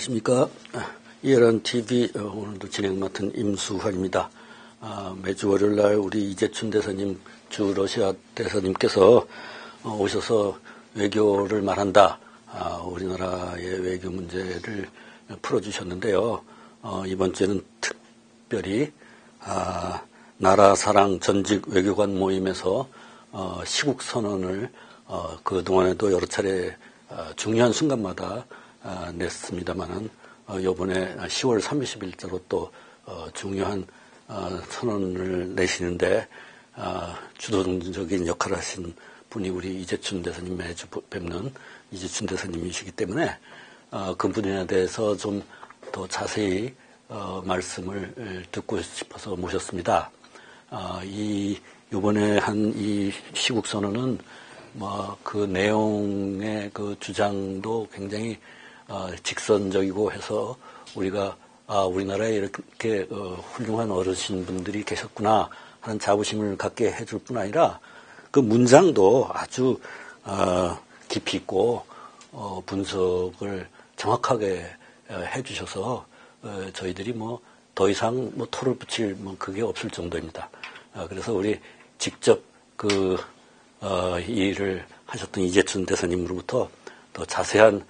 안녕하십니까. 이해란 TV 오늘도 진행 맡은 임수환입니다. 매주 월요일 날 우리 이재춘 대사님, 주 러시아 대사님께서 오셔서 외교를 말한다. 우리나라의 외교 문제를 풀어주셨는데요. 이번 주에는 특별히 나라 사랑 전직 외교관 모임에서 시국 선언을 그동안에도 여러 차례 중요한 순간마다 냈습니다만은 이번에 10월 30일자로 또 중요한 선언을 내시는데 주도적인 역할을 하신 분이 우리 이재춘 대사님, 매주 뵙는 이재춘 대사님이시기 때문에 그분에 대해서 좀 더 자세히 말씀을 듣고 싶어서 모셨습니다. 이번에 한 이 시국 선언은 그 내용의 그 주장도 굉장히 직선적이고 해서 우리가 우리나라에 이렇게 훌륭한 어르신분들이 계셨구나 하는 자부심을 갖게 해줄 뿐 아니라 그 문장도 아주 깊이 있고 분석을 정확하게 해주셔서 저희들이 더 이상 토를 붙일 그게 없을 정도입니다. 그래서 우리 직접 이 일을 하셨던 이재춘 대사님으로부터 더 자세한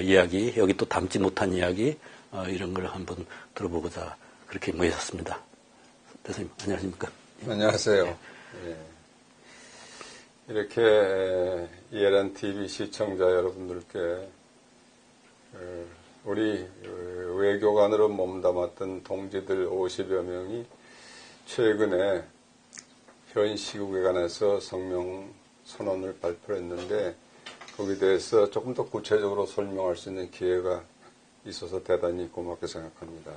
이야기, 여기 또 담지 못한 이야기, 이런 걸 한번 들어보고자 그렇게 모였습니다. 대사님, 안녕하십니까? 안녕하세요. 예. 이렇게 이해란 TV 시청자 여러분들께 우리 외교관으로 몸담았던 동지들 50여 명이 최근에 현 시국에 관해서 성명 선언을 발표했는데 거기에 대해서 조금 더 구체적으로 설명할 수 있는 기회가 있어서 대단히 고맙게 생각합니다.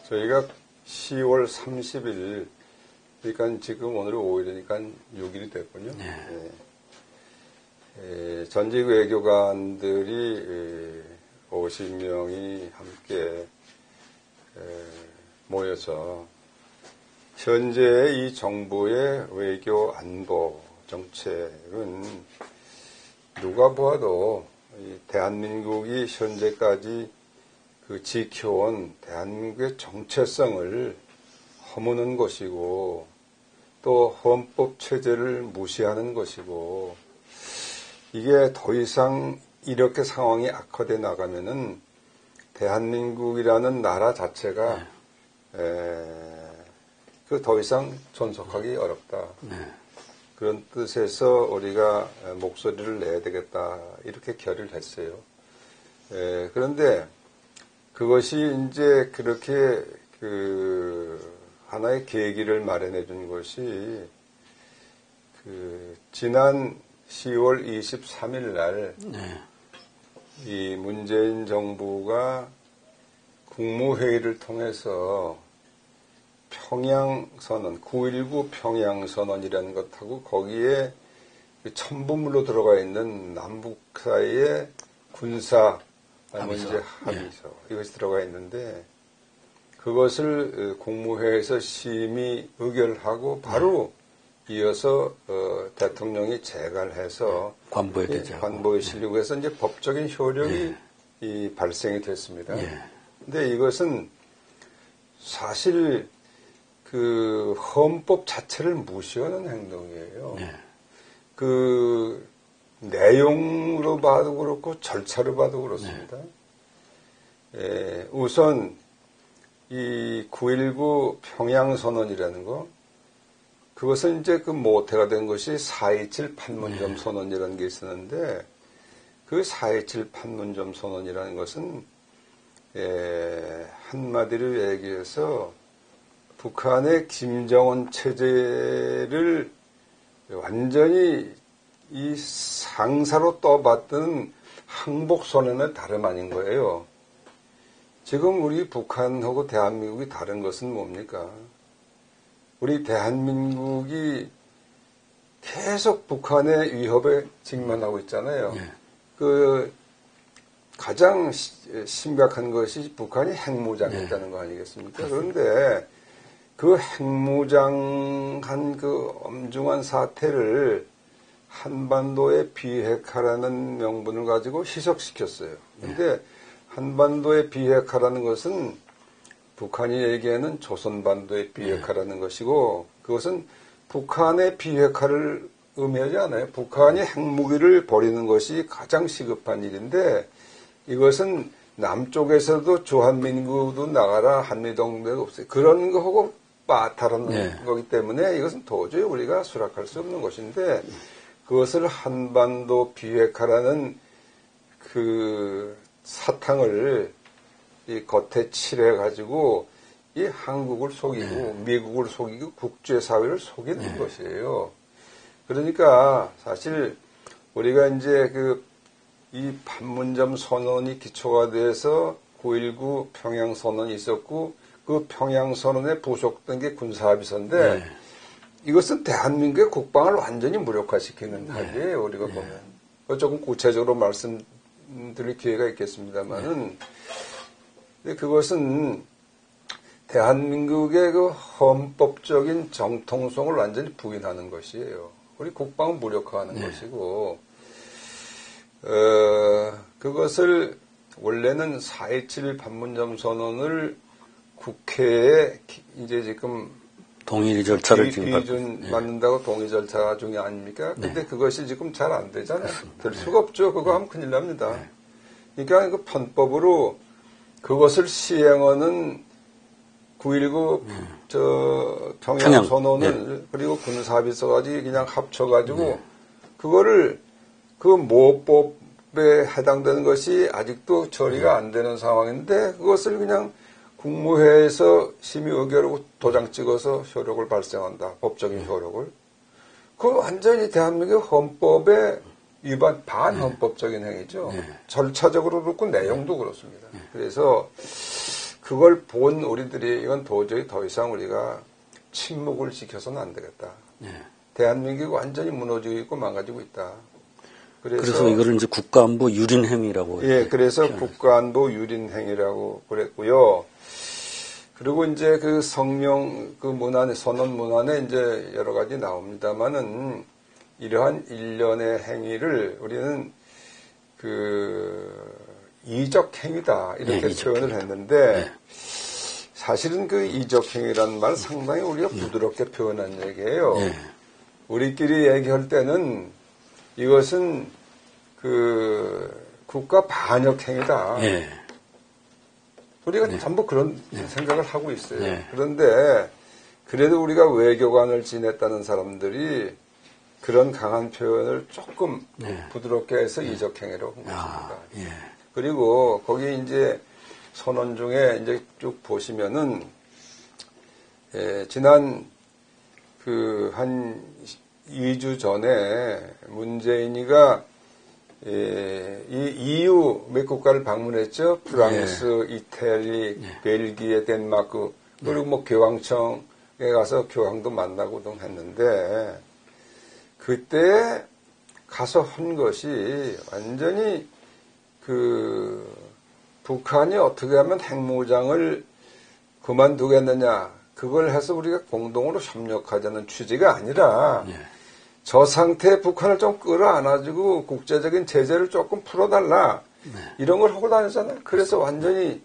저희가 10월 30일, 그러니까 지금 오늘이 5일이니까 6일이 됐군요. 네. 전직 외교관들이 50명이 함께 모여서 현재의 이 정부의 외교 안보 정책은 누가 보아도 대한민국이 현재까지 지켜온 대한민국의 정체성을 허무는 것이고 또 헌법 체제를 무시하는 것이고 이게 더 이상 이렇게 상황이 악화돼 나가면은 대한민국이라는 나라 자체가 더 이상 존속하기 어렵다. 그런 뜻에서 우리가 목소리를 내야 되겠다. 이렇게 결의를 했어요. 그런데 그것이 이제 그렇게 하나의 계기를 마련해 준 것이 지난 10월 23일 날 이 문재인 정부가 국무회의를 통해서 평양선언, 9.19 평양선언이라는 것하고 거기에 첨부물로 들어가 있는 남북 사이의 군사 문제 합의서 이것이 들어가 있는데 그것을 국무회의에서 심의 의결하고 바로 이어서 대통령이 재갈해서 관보에 되죠. 관보에 실리고 해서 이제 법적인 효력이 발생이 됐습니다. 근데 이것은 사실 헌법 자체를 무시하는 행동이에요. 내용으로 봐도 그렇고 절차로 봐도 그렇습니다. 우선 이 9.19 평양선언이라는 거 그것은 이제 모태가 된 것이 4.27 판문점 선언이라는 게 있었는데 그 4.27 판문점 선언이라는 것은 한마디로 얘기해서 북한의 김정은 체제를 완전히 이 상사로 떠받든 항복선언의 다름 아닌 거예요. 지금 우리 북한하고 대한민국이 다른 것은 뭡니까? 우리 대한민국이 계속 북한의 위협에 직면하고 있잖아요. 가장 심각한 것이 북한이 핵무장했다는 거 아니겠습니까? 그런데 그 핵무장한 그 엄중한 사태를 한반도의 비핵화라는 명분을 가지고 희석시켰어요. 근데 한반도의 비핵화라는 것은 북한이 얘기하는 조선반도의 비핵화라는 것이고 그것은 북한의 비핵화를 의미하지 않아요. 북한이 핵무기를 버리는 것이 가장 시급한 일인데 이것은 남쪽에서도 주한민국도 나가라 한미동맹도 없어요. 그런 거하고 다른 거기 때문에 이것은 도저히 우리가 수락할 수 없는 것인데 그것을 한반도 비핵화라는 그 사탕을 이 겉에 칠해가지고 이 한국을 속이고 미국을 속이고 국제사회를 속이는 것이에요. 그러니까 사실 우리가 이제 이 판문점 선언이 기초가 돼서 9.19 평양선언이 있었고 그 평양선언에 부속된 게 군사합의서인데 이것은 대한민국의 국방을 완전히 무력화시키는 합의예요. 우리가 보면. 조금 구체적으로 말씀드릴 기회가 있겠습니다만은 그것은 대한민국의 그 헌법적인 정통성을 완전히 부인하는 것이에요. 우리 국방은 무력화하는 것이고 그것을 원래는 4.27 판문점 선언을 국회에 이제 지금 동의 절차를 비준 만든다고 동의 절차 중에 아닙니까? 근데 그것이 지금 잘 안 되잖아요. 될 수가 없죠. 그거 하면 큰일 납니다. 그러니까 그 편법으로 그것을 시행하는 9.19 평양선언을 그리고 군사합의서까지 그냥 합쳐가지고 그거를 그 모법에 해당되는 것이 아직도 처리가 안 되는 상황인데 그것을 그냥 국무회에서 심의 의결하고 도장 찍어서 효력을 발생한다. 법적인 효력을. 그건 완전히 대한민국 헌법의 위반 반헌법적인 행위죠. 절차적으로 그렇고 내용도 그렇습니다. 그래서 그걸 본 우리들이 이건 도저히 더 이상 우리가 침묵을 지켜서는 안 되겠다. 대한민국이 완전히 무너지고 있고 망가지고 있다. 그래서 이거를 이제 국가안보 유린행위라고. 그래서 국가안보 유린행위라고 그랬고요. 그리고 이제 그 성명, 그 문안에, 선언 문안에 이제 여러 가지 나옵니다만은 이러한 일련의 행위를 우리는 이적 행위다. 이렇게 표현을 했는데 사실은 그 이적 행위라는 말 상당히 우리가 부드럽게 표현한 얘기예요. 우리끼리 얘기할 때는 이것은 국가 반역 행위다. 우리가 전부 그런 생각을 하고 있어요. 그런데 그래도 우리가 외교관을 지냈다는 사람들이 그런 강한 표현을 조금 부드럽게 해서 이적행위로 한 것입니다. 그리고 거기 이제 선언 중에 이제 쭉 보시면은 지난 한 2주 전에 문재인이가 이 EU 몇 국가를 방문했죠. 프랑스, 이태리, 벨기에, 덴마크 그리고 뭐 교황청에 가서 교황도 만나고 등 했는데 그때 가서 한 것이 완전히 북한이 어떻게 하면 핵무장을 그만두겠느냐 그걸 해서 우리가 공동으로 협력하자는 취지가 아니라 저 상태에 북한을 좀 끌어안아주고 국제적인 제재를 조금 풀어달라 이런 걸 하고 다녔잖아요. 그래서 완전히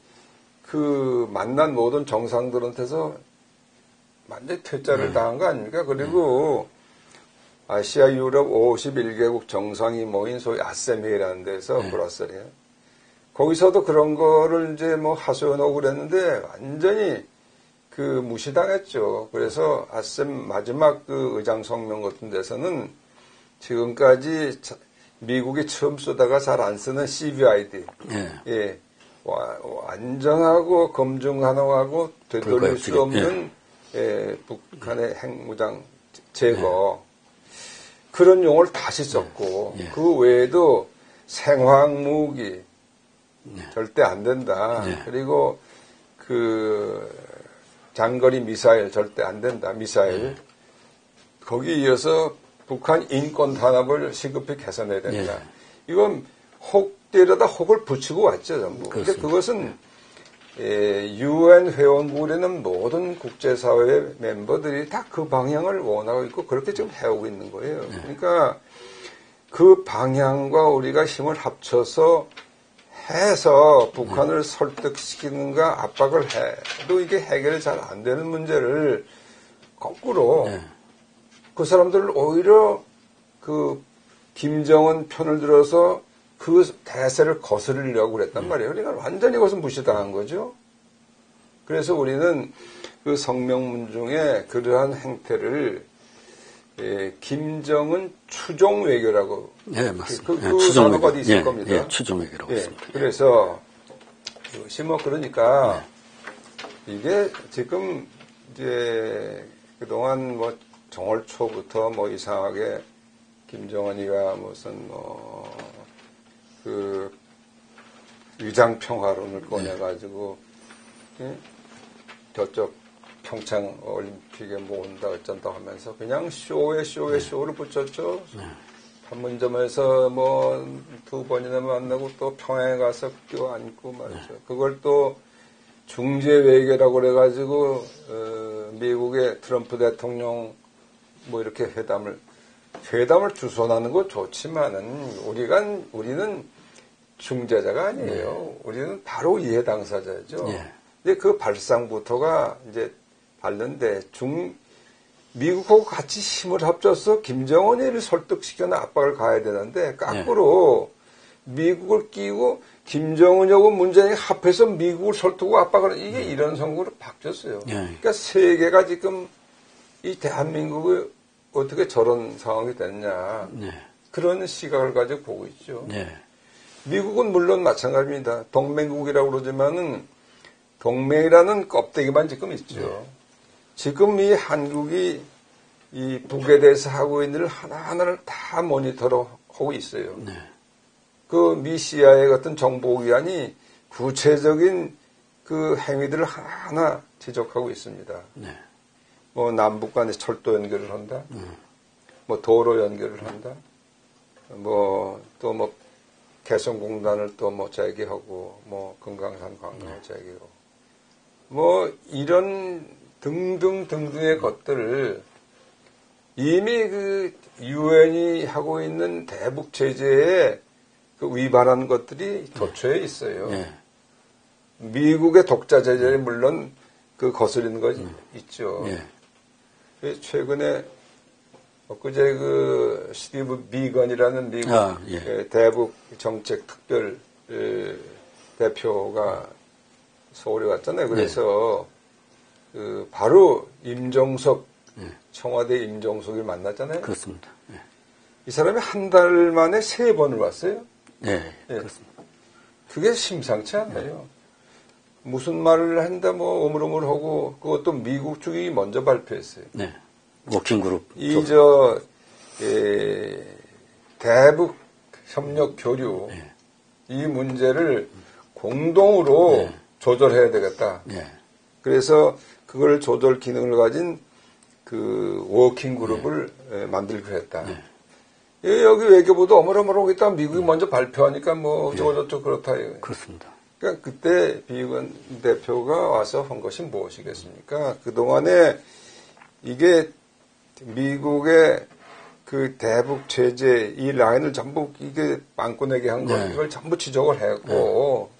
만난 모든 정상들한테서 완전히 퇴짜를 당한 거 아닙니까? 그리고 아시아 유럽 51개국 정상이 모인 소위 아셈회의라는 데서 브라셀이에요. 거기서도 그런 거를 이제 뭐 하소연하고 그랬는데 완전히 무시당했죠. 그래서 아셈 마지막 의장 성명 같은 데서는 지금까지 미국이 처음 쓰다가 잘 안 쓰는 CVID. 완전하고 검증 가능하고 되돌릴 수 없는 북한의 핵무장 제거. 그런 용어를 다시 썼고 그 외에도 생화학무기 절대 안 된다. 그리고 장거리 미사일 절대 안 된다. 미사일. 거기에 이어서 북한 인권 탄압을 시급히 개선해야 된다. 이건 혹 때려다 혹을 붙이고 왔죠, 전부. 근데 그것은 UN 회원국에는 모든 국제사회 멤버들이 다 그 방향을 원하고 있고 그렇게 지금 해오고 있는 거예요. 그러니까 그 방향과 우리가 힘을 합쳐서 해서 북한을 설득시키는가 압박을 해도 이게 해결이 잘 안 되는 문제를 거꾸로 그 사람들을 오히려 그 김정은 편을 들어서 그 대세를 거스르려고 그랬단 말이에요. 그러니까 완전히 그것은 무시당한 거죠. 그래서 우리는 그 성명문 중에 그러한 행태를 김정은 추종 외교라고. 네, 맞습니다. 그 추종 단어가 외교. 어디 있을 겁니다. 예, 추종 외교라고 했습니다. 그래서 그것이 뭐 그러니까 이게 지금 이제 그동안 뭐 정월 초부터 뭐 이상하게 김정은이가 무슨 뭐 그 위장평화론을 꺼내가지고 저쪽 평창 올림픽에 뭐 온다 어쩐다 하면서 그냥 쇼를 붙였죠. 판문점에서 뭐 2번이나 만나고 또 평양에 가서 껴안고 말이죠. 그걸 또 중재 외교라고 그래가지고 미국의 트럼프 대통령 뭐 이렇게 회담을 주선하는 거 좋지만은 우리는 중재자가 아니에요. 우리는 바로 이해 당사자죠. 근데 그 발상부터가 이제 다른데 미국하고 같이 힘을 합쳐서 김정은이를 설득시켜서 압박을 가야 되는데 거꾸로 미국을 끼고 김정은하고 문재인이 합해서 미국을 설득하고 압박을 이게 이런 선거로 바뀌었어요. 그러니까 세계가 지금 이 대한민국이 어떻게 저런 상황이 됐냐 그런 시각을 가지고 보고 있죠. 미국은 물론 마찬가지입니다. 동맹국이라고 그러지만은 동맹이라는 껍데기만 지금 있죠. 지금 이 한국이 이 북에 대해서 하고 있는 일 하나하나를 다 모니터로 하고 있어요. 그 미 CIA 같은 정보기관이 구체적인 그 행위들을 하나하나 지적하고 있습니다. 뭐 남북 간에 철도 연결을 한다. 뭐 도로 연결을 한다. 뭐 또 뭐 개성공단을 또 뭐 재개하고 뭐 금강산 관광을 재개하고 뭐 이런 등등등등의 것들을 이미 그 유엔이 하고 있는 대북 제재에 그 위반한 것들이 도처에 있어요. 미국의 독자 제재에 물론 그 거스리는 거 있죠. 최근에 엊그제 그 스티브 비건이라는 미국 대북 정책 특별 대표가 서울에 왔잖아요. 그래서 그 바로 임종석 청와대 임종석을 만났잖아요. 그렇습니다. 이 사람이 한 달 만에 3번을 왔어요. 그렇습니다. 그게 심상치 않아요. 무슨 말을 한다 뭐 오물오물하고 그것도 미국 측이 먼저 발표했어요. 워킹그룹. 대북 협력 교류 이 문제를 공동으로 조절해야 되겠다. 그래서 그걸 조절 기능을 가진 그 워킹그룹을 만들기로 했다. 여기 외교부도 어머러머러하고 있다가 미국이 먼저 발표하니까 뭐 어쩌고저쩌고 그렇다. 그렇습니다. 그러니까 그때 비건 대표가 와서 한 것이 무엇이겠습니까? 그동안에 이게 미국의 그 대북 제재 이 라인을 전부 이게 빵꾸내게 한 거 이걸 전부 지적을 했고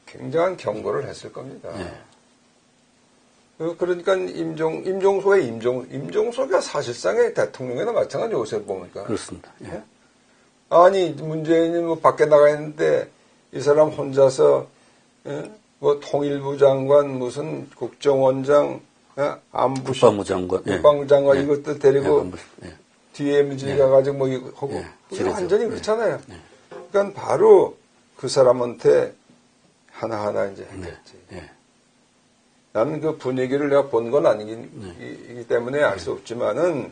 굉장한 경고를 했을 겁니다. 그러니까 임종석이 사실상의 대통령이나 마찬가지 요새 보니까. 그렇습니다. 아니 문재인이 뭐 밖에 나가 있는데 이 사람 혼자서 뭐 통일부 장관 무슨 국정원장 국방부 장관 이것도 데리고 DMZ 가가지고 뭐 이거 하고 완전히 그렇잖아요. 그러니까 바로 그 사람한테 하나하나 이제 했겠지. 나는 그 분위기를 내가 본 건 아니기 때문에 알 수 없지만은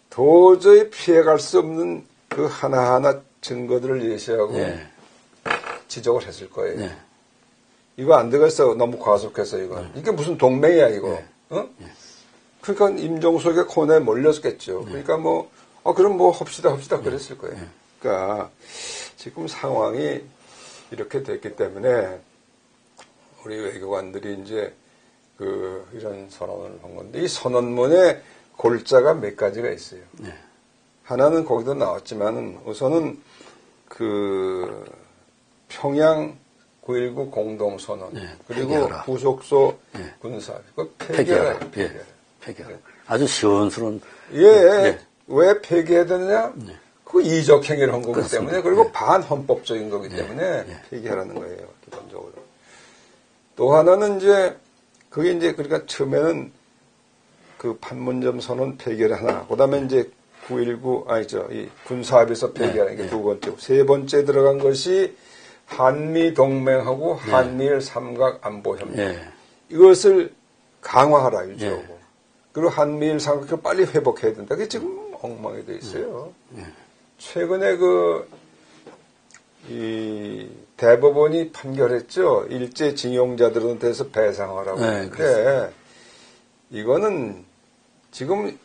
도저히 피해갈 수 없는 그 하나하나 증거들을 예시하고 지적을 했을 거예요. 이거 안 되겠어. 너무 과속해서 이거. 이게 무슨 동맹이야 이거. 그러니까 임종석의 코너에 몰렸겠죠. 그러니까 뭐 그럼 뭐 합시다 그랬을 거예요. 그러니까 지금 상황이 이렇게 됐기 때문에 우리 외교관들이 이제 이런 선언을 한 건데 이 선언문에 골자가 몇 가지가 있어요. 하나는 거기도 나왔지만은 우선은 그 평양 9.19 공동선언 그리고 폐기하라. 부속소 군사 그 폐기하라. 폐기하라. 아주 시원스러운. 왜 폐기해야 되느냐? 그 이적 행위를 한 거기 그렇습니다. 때문에 그리고 반헌법적인 거기 때문에 폐기하라는 거예요. 기본적으로. 또 하나는 이제 그게 이제 그러니까 처음에는 그 판문점 선언 폐기를 하나, 그다음에 이제 9.19 이 군사합의서 폐기하는 게 두 번째, 세 번째 들어간 것이 한미 동맹하고 한미일 삼각안보협력 이것을 강화하라 유지하고 그리고 한미일 삼각을 빨리 회복해야 된다. 그게 지금 엉망이 돼 있어요. 최근에 이 대법원이 판결했죠. 일제 징용자들은 대해서 배상하라고 하는데 이거는 지금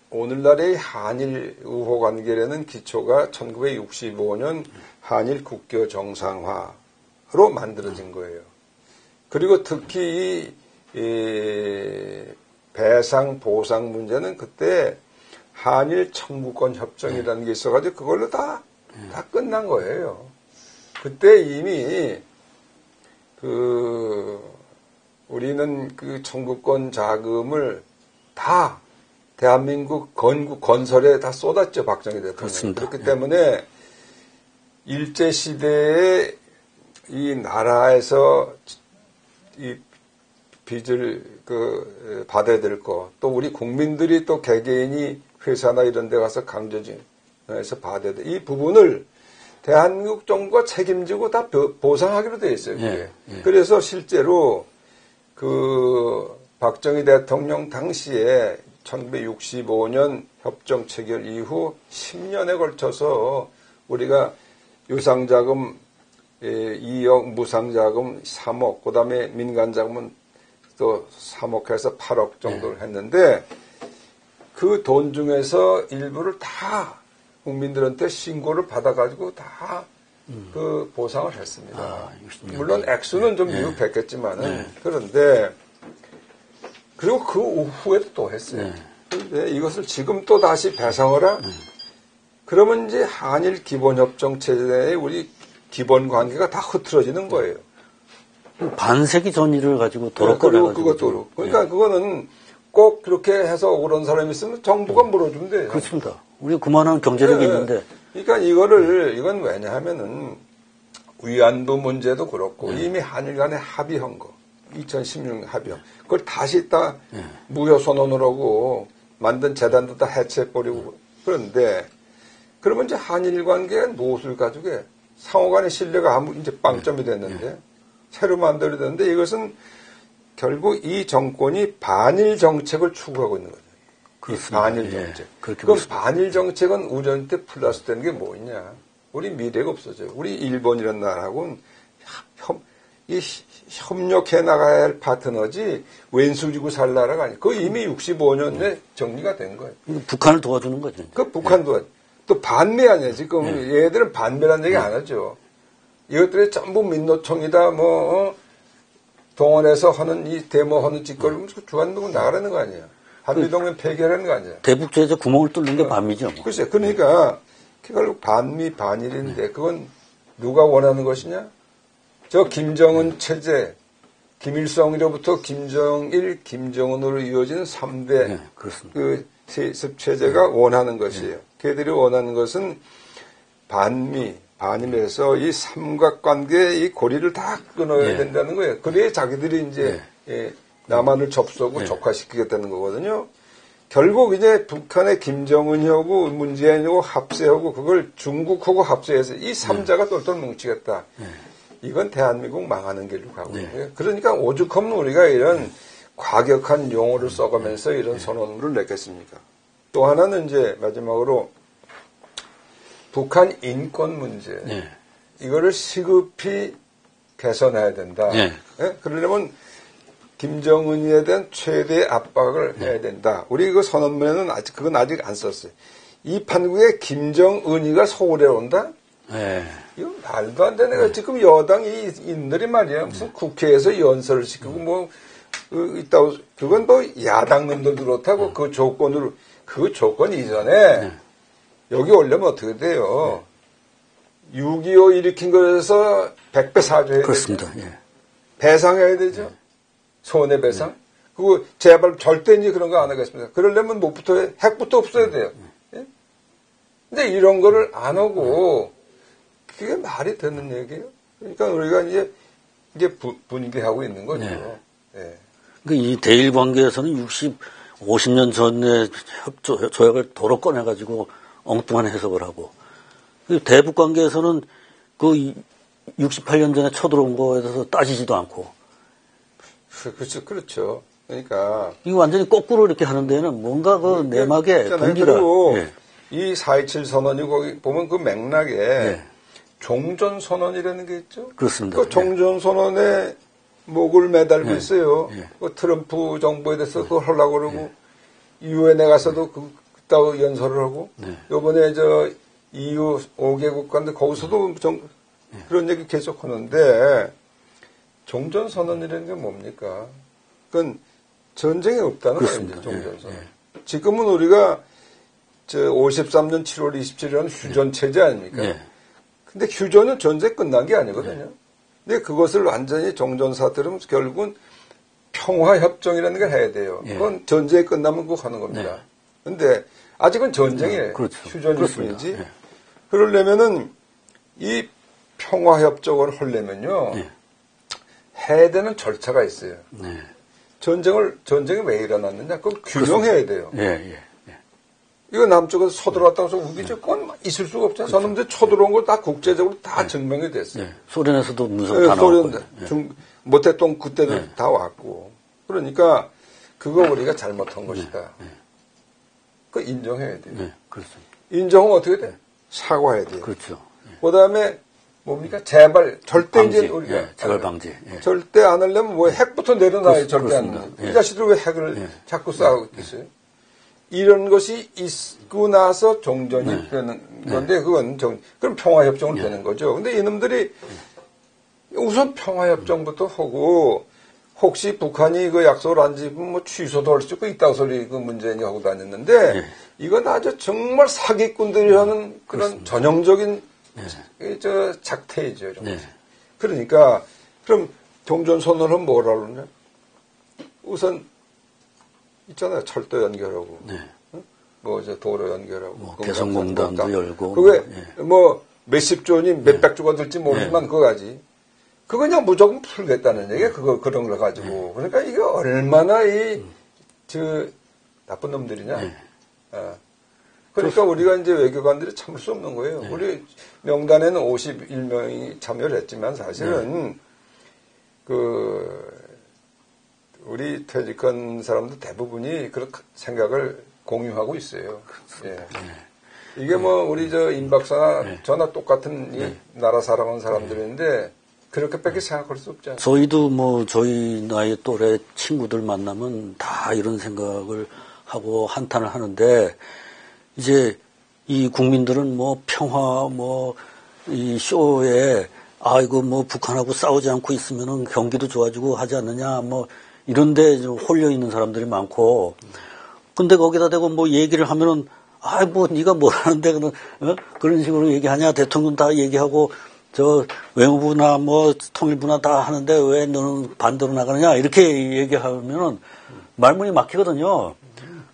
오늘날의 한일 우호 관계라는 기초가 1965년 한일 국교 정상화로 만들어진 거예요. 그리고 특히 이 배상 보상 문제는 그때 한일 청구권 협정이라는 게 있어가지고 그걸로 다 끝난 거예요. 그때 이미 우리는 그 청구권 자금을 다 대한민국 건설에 다 쏟았죠, 박정희 대통령이. 그렇습니다. 그렇기 때문에 일제시대에 이 나라에서 이 빚을 받아야 될 거, 또 우리 국민들이 또 개개인이 회사나 이런 데 가서 강제징에서 받아야 돼. 이 부분을 대한민국 정부가 책임지고 다 보상하기로 되어 있어요. 그래서 실제로 박정희 대통령 당시에 1965년 협정 체결 이후 10년에 걸쳐서 우리가 유상자금 2억, 무상자금 3억, 그 다음에 민간자금은 또 3억 해서 8억 정도를 했는데 그 돈 중에서 일부를 다 국민들한테 신고를 받아가지고 다 그 보상을 했습니다. 물론 액수는 좀 미흡했겠지만은 그런데 그리고 그 후에도 또 했어요. 그런데 이것을 지금 또 다시 배상하라? 그러면 이제 한일 기본협정 체제의 우리 기본 관계가 다 흐트러지는 거예요. 반세기 전 일을 가지고 도록거려가지고. 그것도. 그러니까 그거는 꼭 그렇게 해서 오른 사람이 있으면 정부가 물어주면 돼요. 그렇습니다. 우리가 그만한 경제력이 있는데. 그러니까 이건 왜냐하면은 위안부 문제도 그렇고 이미 한일 간에 합의한 거. 2016년 합의한. 그걸 다시 다 무효선언을 하고 만든 재단도 다 해체해버리고. 그런데 그러면 이제 한일 관계에 무엇을 가지고 해? 상호 간의 신뢰가 이제 빵점이 됐는데 새로 만들어야 되는데 이것은 결국 이 정권이 반일 정책을 추구하고 있는 거죠. 그렇습니다. 반일 정책. 그럼 반일 정책은 우리한테 플러스 되는 게 뭐 있냐? 우리 미래가 없어져요. 우리 일본이라는 나라하고는 협력해 나가야 할 파트너지 왼수지고 살 나라가 아니에요. 그거 이미 65년에 정리가 된 거예요. 북한을 도와주는 거죠. 그 북한도 또 반미 아니에요. 지금 얘들은 반미라는 얘기 안 하죠. 이것들이 전부 민노총이다 동원해서 하는 이 데모하는 짓거리 주한미군 나가라는 거 아니에요. 한미동맹 폐기하라는 거 아니에요. 대북제에서 구멍을 뚫는 게 반미죠. 뭐. 글쎄, 그러니까 결국 반미 반일인데 그건 누가 원하는 것이냐? 저 김정은 체제, 김일성으로부터 김정일, 김정은으로 이어지는 3대 그 세습 체제가 원하는 것이에요. 걔들이 원하는 것은 반일에서 이 삼각관계의 이 고리를 다 끊어야 된다는 거예요. 그래야 자기들이 이제 남한을 접속하고 적화시키겠다는 거거든요. 결국 이제 북한의 김정은하고 문재인하고 합세하고 그걸 중국하고 합세해서 이 3자가 똘똘 뭉치겠다. 이건 대한민국 망하는 길로 가고 있고요. 그러니까 오죽하면 우리가 이런 과격한 용어를 써가면서 이런 선언을 냈겠습니까? 또 하나는 이제 마지막으로 북한 인권 문제. 이거를 시급히 개선해야 된다. 그러려면 김정은에 대한 최대 압박을 해야 된다. 우리 그 선언문에는 그건 아직 안 썼어요. 이 판국에 김정은이가 서울에 온다? 이거 말도 안 되네. 지금 여당이 인들이 말이야. 무슨 국회에서 연설을 시키고 있다고. 그건 야당 놈들도 그렇다고 그 조건 이전에 여기 오려면 어떻게 돼요? 6.25 일으킨 거에서 100배 사죄해야 되죠. 그렇습니다. 예. 배상해야 되죠. 손해배상. 그리고 제발 절대 이제 그런 거 안 하겠습니다. 그러려면 뭐부터 핵부터 없어야 돼요. 예? 근데 이런 거를 안 하고 그게 말이 되는 얘기예요. 그러니까 우리가 이게 분위기하고 있는 거죠. 네. 예. 그러니까 이 대일 관계에서는 50년 전에 조약을 도로 꺼내가지고 엉뚱한 해석을 하고, 대북 관계에서는 그 68년 전에 쳐들어온 거에 대해서 따지지도 않고. 그렇죠. 그러니까. 이거 완전히 거꾸로 이렇게 하는 데는 뭔가 그 내막에 동기가. 그리고 예. 이 4.27 선언이 거기 보면 그 맥락에 예. 종전 선언이라는 게 있죠. 그렇습니다. 그 종전 선언에 목을 매달고 예. 있어요. 예. 그 트럼프 정부에 대해서 그걸 하려고 그러고, 유엔에 가서도 그따위 연설을 하고, 요번에 EU 5개국 간데 거기서도 그런 얘기 계속 하는데, 종전 선언이라는 게 뭡니까? 그건 전쟁이 없다는 그렇습니다. 거예요, 종전 선언. 예. 지금은 우리가 53년 7월 27일은 휴전체제 아닙니까? 예. 근데 휴전은 전쟁 끝난 게 아니거든요. 근데 그것을 완전히 종전사들은 결국은 평화협정이라는 걸 해야 돼요. 그건 전쟁이 끝나면 그거 하는 겁니다. 근데 아직은 전쟁이에요. 그렇죠. 휴전일 그렇습니다. 뿐이지. 예. 그러려면은 이 평화협정을 하려면요. 해야 되는 절차가 있어요. 네. 전쟁이 왜 일어났느냐? 그걸 규명해야 돼요. 예. 이거 남쪽에서 쳐들어왔다고 해서 우기죠? 그건 있을 수가 없잖아요. 저놈들 쳐들어온 걸 다 국제적으로 다 증명이 됐어요. 소련에서도 문서가 다 나왔고. 모택동 그때도 다 왔고. 그러니까 그거 우리가 잘못한 것이다. 그거 인정해야 돼요. 네, 그렇습니다. 인정하면 어떻게 돼? 사과해야 돼요. 그렇죠. 그 다음에 뭡니까? 제발, 절대 방지. 이제 우리가. 제발 방지. 절대 안 하려면 뭐 핵부터 내려놔야 절대 안 그렇습니다. 하는. 이 자식들 왜 핵을 자꾸 싸우고 있겠어요? 이런 것이 있고 나서 종전이 되는 건데, 그건 그럼 평화협정은 되는 거죠. 근데 이놈들이 우선 평화협정부터 하고, 혹시 북한이 그 약속을 안 지키면 뭐 취소도 할 수 있고 있다고 소리 그 문재인이 하고 다녔는데, 이건 아주 정말 사기꾼들이 하는 그런 전형적인 작태이죠. 그러니까, 그럼 종전선언은 뭐라 그러냐? 우선, 있잖아요. 철도 연결하고. 도로 연결하고. 개성공단도 열고. 그게 몇십 조니 몇백 조가 될지 모르지만 그거까지. 그거 그냥 무조건 풀겠다는 얘기야. 그런 걸 가지고. 그러니까 이게 얼마나 나쁜 놈들이냐. 그러니까 우리가 이제 외교관들이 참을 수 없는 거예요. 우리 명단에는 51명이 참여를 했지만 사실은 우리 퇴직한 사람들 대부분이 그런 생각을 공유하고 있어요. 이게 우리 임 박사나 저나 똑같은 이 나라 사랑하는 사람들인데 그렇게밖에 생각할 수 없지 않아요. 저희도 저희 나이 또래 친구들 만나면 다 이런 생각을 하고 한탄을 하는데, 이제 이 국민들은 평화 이 쇼에 이거 북한하고 싸우지 않고 있으면은 경기도 좋아지고 하지 않느냐 이런데 좀 홀려 있는 사람들이 많고, 근데 거기다 대고 얘기를 하면은 네가 뭘 하는데 그런 식으로 얘기하냐, 대통령 다 얘기하고 외무부나 통일부나 다 하는데 왜 너는 반대로 나가느냐 이렇게 얘기하면은 말문이 막히거든요.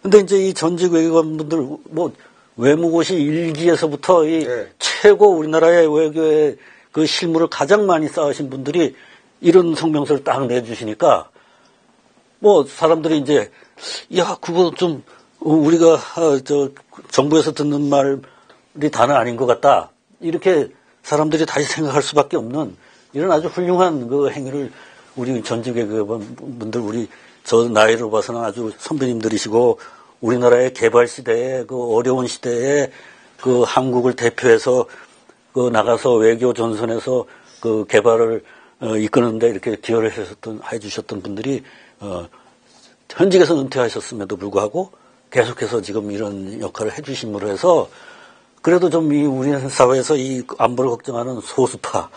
근데 이제 이 전직 외교관분들 외무고시 1기에서부터 최고 우리나라의 외교의 그 실무를 가장 많이 쌓으신 분들이 이런 성명서를 딱 내주시니까 사람들이 이제 그거 좀 우리가 정부에서 듣는 말이 다는 아닌 것 같다, 이렇게 사람들이 다시 생각할 수밖에 없는 이런 아주 훌륭한 그 행위를 우리 전직 외교관분들, 저 나이로 봐서는 아주 선배님들이시고, 우리나라의 개발 시대에 그 어려운 시대에 그 한국을 대표해서 나가서 외교 전선에서 그 개발을 이끄는데 이렇게 기여를 해주셨던 분들이 현직에서 은퇴하셨음에도 불구하고 계속해서 지금 이런 역할을 해주심으로 해서 그래도 좀 우리 사회에서 이 안보를 걱정하는 소수파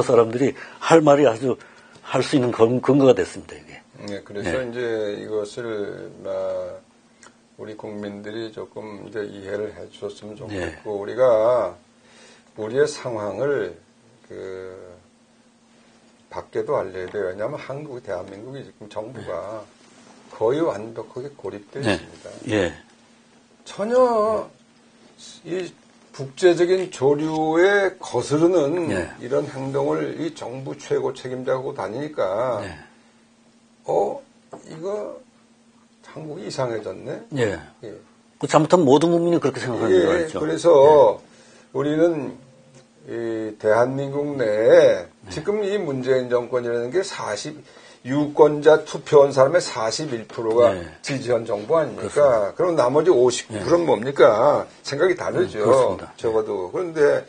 사람들이 할 말이 아주 할 수 있는 근거가 됐습니다, 이게. 그래서 이제 이것을 우리 국민들이 조금 이제 이해를 해 주셨으면 좋겠고, 네. 우리가 우리의 상황을 밖에도 알려야 돼요. 왜냐하면 대한민국이 지금 정부가 거의 완벽하게 고립되어 네. 있습니다. 예. 전혀 이 국제적인 조류에 거스르는 네. 이런 행동을 이 정부 최고 책임자가 하고 다니니까 네. 이거 한국이 이상해졌네. 예. 예. 그 잘못하면 모든 국민이 그렇게 생각하는 거 알죠. 그래서 우리는 이 대한민국 내에 지금 이 문재인 정권이라는 게 유권자 투표한 사람의 41%가 네. 지지한 정부 아닙니까? 그렇습니다. 그럼 나머지 59%는 뭡니까? 생각이 다르죠. 그렇습니다. 적어도. 그런데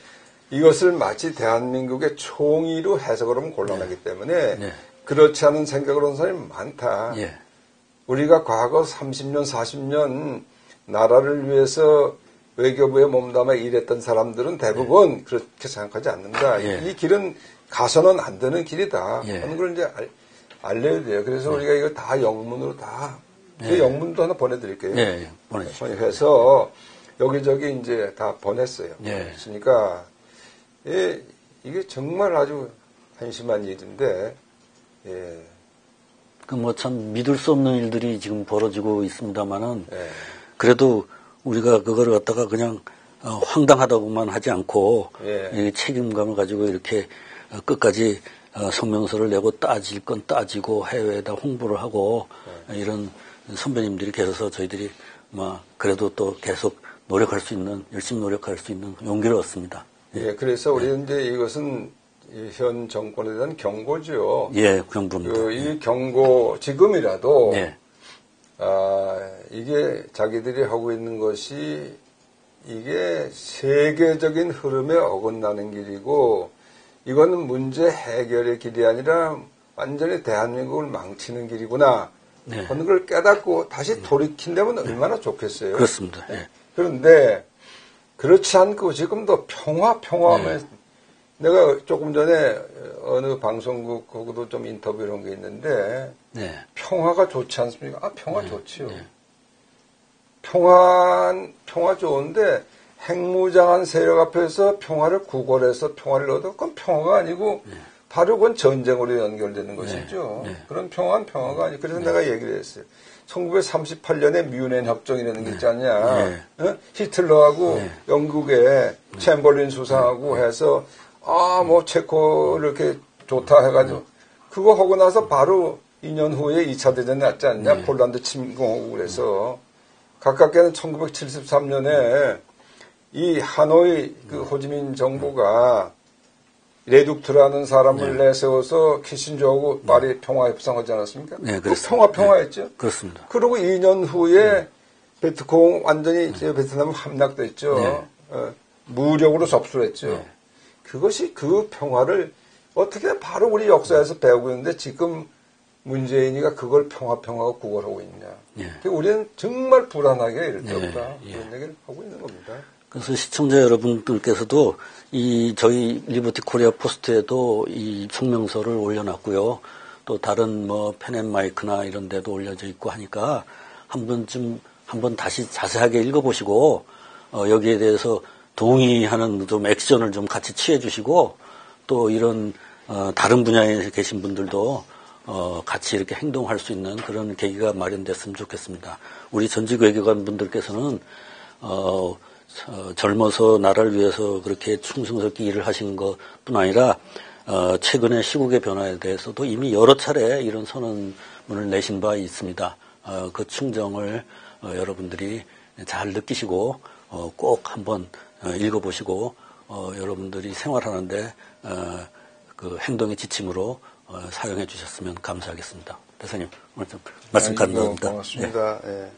이것을 마치 대한민국의 총의로 해석을 하면 곤란하기 때문에 네. 그렇지 않은 생각을 하는 사람이 많다. 예. 우리가 과거 30년, 40년 나라를 위해서 외교부에 몸담아 일했던 사람들은 대부분 그렇게 생각하지 않는다. 예. 이 길은 가서는 안 되는 길이다. 예. 하는 걸 이제 알려야 돼요. 그래서 우리가 이거 다 영문으로 그 영문도 하나 보내드릴게요. 예. 보내주십시오. 해서 여기저기 이제 다 보냈어요. 예. 그러니까 이게 정말 아주 한심한 일인데, 예. 그 뭐 참 믿을 수 없는 일들이 지금 벌어지고 있습니다만은 예. 그래도 우리가 그거를 갖다가 그냥 황당하다고만 하지 않고 예. 이 책임감을 가지고 이렇게 끝까지 성명서를 내고 따질 건 따지고 해외에다 홍보를 하고 이런 선배님들이 계셔서 저희들이 그래도 또 계속 노력할 수 있는, 열심히 노력할 수 있는 용기를 얻습니다. 예, 그래서 우리는 이제 이것은 현 정권에 대한 경고죠. 예, 경고입니다. 이 경고, 지금이라도, 예. 이게 자기들이 하고 있는 것이 이게 세계적인 흐름에 어긋나는 길이고, 이거는 문제 해결의 길이 아니라 완전히 대한민국을 망치는 길이구나. 네. 하는 걸 깨닫고 다시 돌이킨다면 얼마나 좋겠어요. 그렇습니다. 예. 그런데 그렇지 않고 지금도 평화하면 내가 조금 전에 어느 방송국하고도 좀 인터뷰 이런 게 있는데 평화가 좋지 않습니까? 평화 좋지요. 평화 좋은데 핵무장한 세력 앞에서 평화를 구걸해서 평화를 얻어 그건 평화가 아니고 바로 그건 전쟁으로 연결되는 것이죠. 그런 평화는 평화가 아니고 그래서 내가 얘기를 했어요. 1938년에 뮌헨 협정이라는 게 있지 않냐. 히틀러하고 영국의 챔벌린 수상하고 해서 체코를 이렇게 좋다 해가지고 그거 하고 나서 바로 2년 후에 2차 대전이 났지 않냐. 폴란드 침공하고 그래서 가깝게는 1973년에 이 하노이 그 호지민 정부가 레둑트라는 사람을 내세워서 키신저하고 파리 평화협상하지 않았습니까? 네, 그 평화했죠? 그렇습니다. 그리고 2년 후에 베트콩 완전히 베트남 함락됐죠. 무력으로 접수를 했죠. 그것이 그 평화를 어떻게 바로 우리 역사에서 배우고 있는데 지금 문재인이가 그걸 평화가 구걸하고 있냐. 우리는 정말 불안하게 이럴 때보다 그런 얘기를 하고 있는 겁니다. 그래서 시청자 여러분들께서도 저희 리버티 코리아 포스트에도 이 성명서를 올려놨고요. 또 다른 펜앤마이크나 이런 데도 올려져 있고 하니까 한번 다시 자세하게 읽어보시고, 여기에 대해서 동의하는 좀 액션을 좀 같이 취해주시고, 또 이런, 다른 분야에 계신 분들도, 같이 이렇게 행동할 수 있는 그런 계기가 마련됐으면 좋겠습니다. 우리 전직 외교관 분들께서는, 젊어서 나라를 위해서 그렇게 충성스럽게 일을 하시는 것뿐 아니라 최근의 시국의 변화에 대해서도 이미 여러 차례 이런 선언문을 내신 바 있습니다. 그 충정을 여러분들이 잘 느끼시고 꼭 한번 읽어보시고 여러분들이 생활하는데 그 행동의 지침으로 사용해 주셨으면 감사하겠습니다. 대사님 오늘 좀 말씀 감사합니다. 고맙습니다. 예.